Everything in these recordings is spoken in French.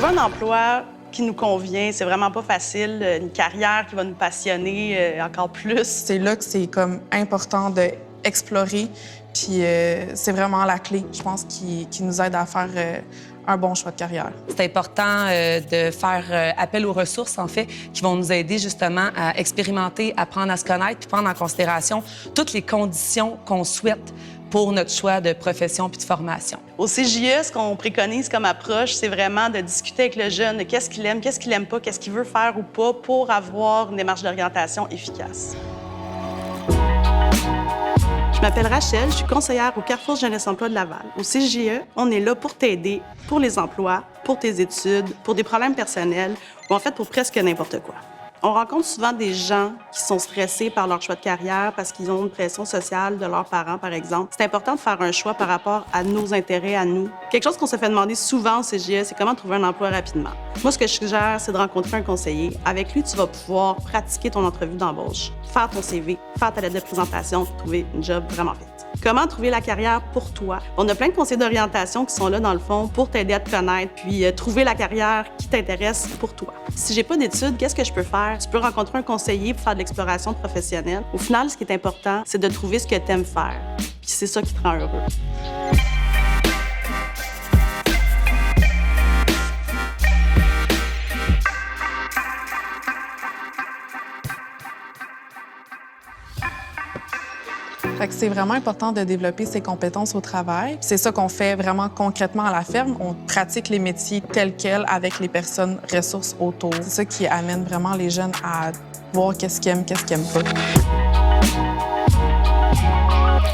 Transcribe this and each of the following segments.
un emploi qui nous convient, c'est vraiment pas facile. Une carrière qui va nous passionner encore plus. C'est là que c'est comme important d'explorer, puis c'est vraiment la clé, je pense, qui nous aide à faire un bon choix de carrière. C'est important de faire appel aux ressources, en fait, qui vont nous aider justement à expérimenter, apprendre à se connaître, puis prendre en considération toutes les conditions qu'on souhaite pour notre choix de profession puis de formation. Au CJE, ce qu'on préconise comme approche, c'est vraiment de discuter avec le jeune de qu'est-ce qu'il aime pas, qu'est-ce qu'il veut faire ou pas pour avoir une démarche d'orientation efficace. Je m'appelle Rachel, je suis conseillère au Carrefour Jeunesse Emploi de Laval. Au CJE, on est là pour t'aider pour les emplois, pour tes études, pour des problèmes personnels ou en fait pour presque n'importe quoi. On rencontre souvent des gens qui sont stressés par leur choix de carrière parce qu'ils ont une pression sociale de leurs parents, par exemple. C'est important de faire un choix par rapport à nos intérêts, à nous. Quelque chose qu'on se fait demander souvent au CJE, c'est comment trouver un emploi rapidement. Moi, ce que je suggère, c'est de rencontrer un conseiller. Avec lui, tu vas pouvoir pratiquer ton entrevue d'embauche, faire ton CV, faire ta lettre de présentation, puis trouver une job vraiment vite. Comment trouver la carrière pour toi? On a plein de conseillers d'orientation qui sont là, dans le fond, pour t'aider à te connaître, puis trouver la carrière qui t'intéresse pour toi. Si j'ai pas d'études, qu'est-ce que je peux faire? Tu peux rencontrer un conseiller pour faire de l'exploration professionnelle. Au final, ce qui est important, c'est de trouver ce que tu aimes faire. Puis c'est ça qui te rend heureux. Fait que c'est vraiment important de développer ses compétences au travail. C'est ça qu'on fait vraiment concrètement à la ferme. On pratique les métiers tels quels avec les personnes ressources autour. C'est ça qui amène vraiment les jeunes à voir qu'est-ce qu'ils aiment pas.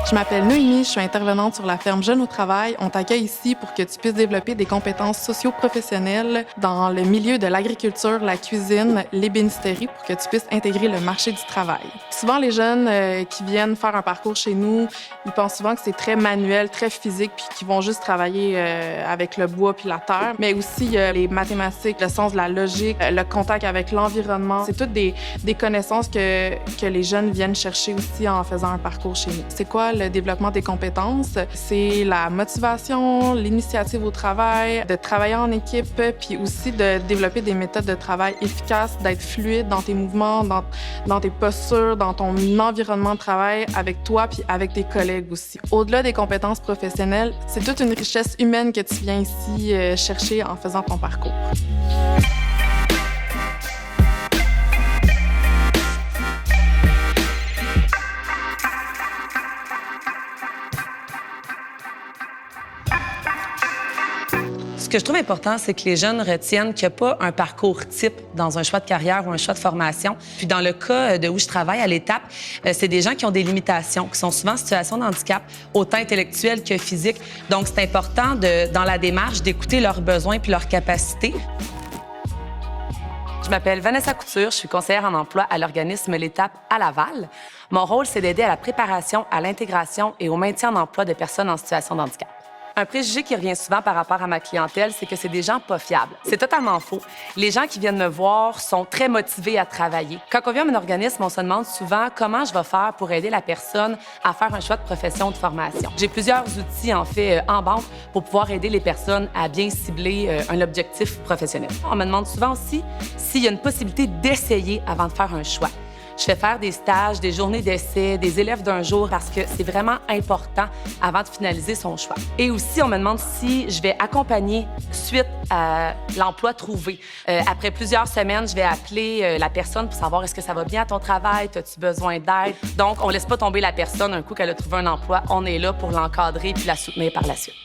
Je m'appelle Noémie, je suis intervenante sur la ferme Jeunes au travail. On t'accueille ici pour que tu puisses développer des compétences socio-professionnelles dans le milieu de l'agriculture, la cuisine, l'ébénisterie pour que tu puisses intégrer le marché du travail. Souvent, les jeunes qui viennent faire un parcours chez nous, ils pensent souvent que c'est très manuel, très physique, puis qu'ils vont juste travailler avec le bois puis la terre. Mais aussi les mathématiques, le sens de la logique, le contact avec l'environnement. C'est toutes des connaissances que les jeunes viennent chercher aussi en faisant un parcours chez nous. C'est quoi le développement des compétences? C'est la motivation, l'initiative au travail, de travailler en équipe, puis aussi de développer des méthodes de travail efficaces, d'être fluide dans tes mouvements, dans tes postures, dans ton environnement de travail avec toi puis avec tes collègues aussi. Au-delà des compétences professionnelles, c'est toute une richesse humaine que tu viens ici chercher en faisant ton parcours. Ce que je trouve important, c'est que les jeunes retiennent qu'il n'y a pas un parcours type dans un choix de carrière ou un choix de formation. Puis dans le cas de où je travaille à l'Étape, c'est des gens qui ont des limitations, qui sont souvent en situation de handicap, autant intellectuel que physique. Donc, c'est important, dans la démarche, d'écouter leurs besoins puis leurs capacités. Je m'appelle Vanessa Couture, je suis conseillère en emploi à l'organisme L'Étape à Laval. Mon rôle, c'est d'aider à la préparation, à l'intégration et au maintien en emploi de personnes en situation de handicap. Un préjugé qui revient souvent par rapport à ma clientèle, c'est que c'est des gens pas fiables. C'est totalement faux. Les gens qui viennent me voir sont très motivés à travailler. Quand on vient à mon organisme, on se demande souvent comment je vais faire pour aider la personne à faire un choix de profession ou de formation. J'ai plusieurs outils, en fait, en banque pour pouvoir aider les personnes à bien cibler un objectif professionnel. On me demande souvent aussi s'il y a une possibilité d'essayer avant de faire un choix. Je fais faire des stages, des journées d'essai, des élèves d'un jour parce que c'est vraiment important avant de finaliser son choix. Et aussi, on me demande si je vais accompagner suite à l'emploi trouvé. Après plusieurs semaines, je vais appeler la personne pour savoir est-ce que ça va bien à ton travail, as-tu besoin d'aide? Donc, on laisse pas tomber la personne un coup qu'elle a trouvé un emploi. On est là pour l'encadrer puis la soutenir par la suite.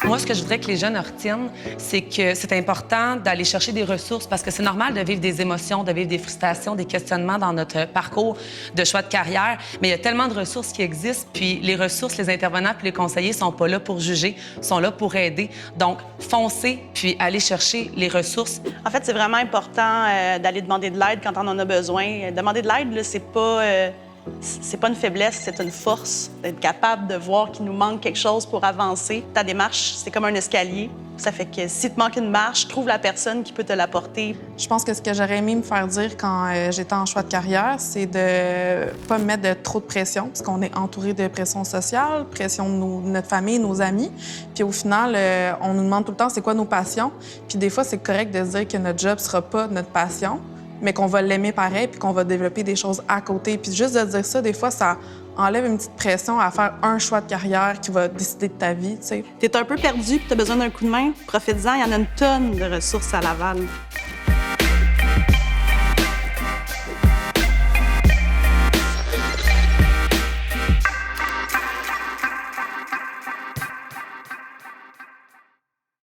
Moi, ce que je voudrais que les jeunes retiennent, c'est que c'est important d'aller chercher des ressources parce que c'est normal de vivre des émotions, de vivre des frustrations, des questionnements dans notre parcours de choix de carrière. Mais il y a tellement de ressources qui existent, puis les ressources, les intervenants puis les conseillers sont pas là pour juger, sont là pour aider. Donc, foncez puis allez chercher les ressources. En fait, c'est vraiment important d'aller demander de l'aide quand on en a besoin. Demander de l'aide, là, c'est pas c'est pas une faiblesse, c'est une force d'être capable de voir qu'il nous manque quelque chose pour avancer. Ta démarche, c'est comme un escalier. Ça fait que si te manque une marche, trouve la personne qui peut te l'apporter. Je pense que ce que j'aurais aimé me faire dire quand j'étais en choix de carrière, c'est de pas me mettre de trop de pression, parce qu'on est entouré de pression sociale, pression de notre famille, nos amis. Puis au final, on nous demande tout le temps c'est quoi nos passions. Puis des fois, c'est correct de se dire que notre job sera pas notre passion, mais qu'on va l'aimer pareil, puis qu'on va développer des choses à côté. Puis juste de dire ça, des fois, ça enlève une petite pression à faire un choix de carrière qui va décider de ta vie, tu sais. T'es un peu perdu, puis t'as besoin d'un coup de main, profite-en, il y en a une tonne de ressources à Laval.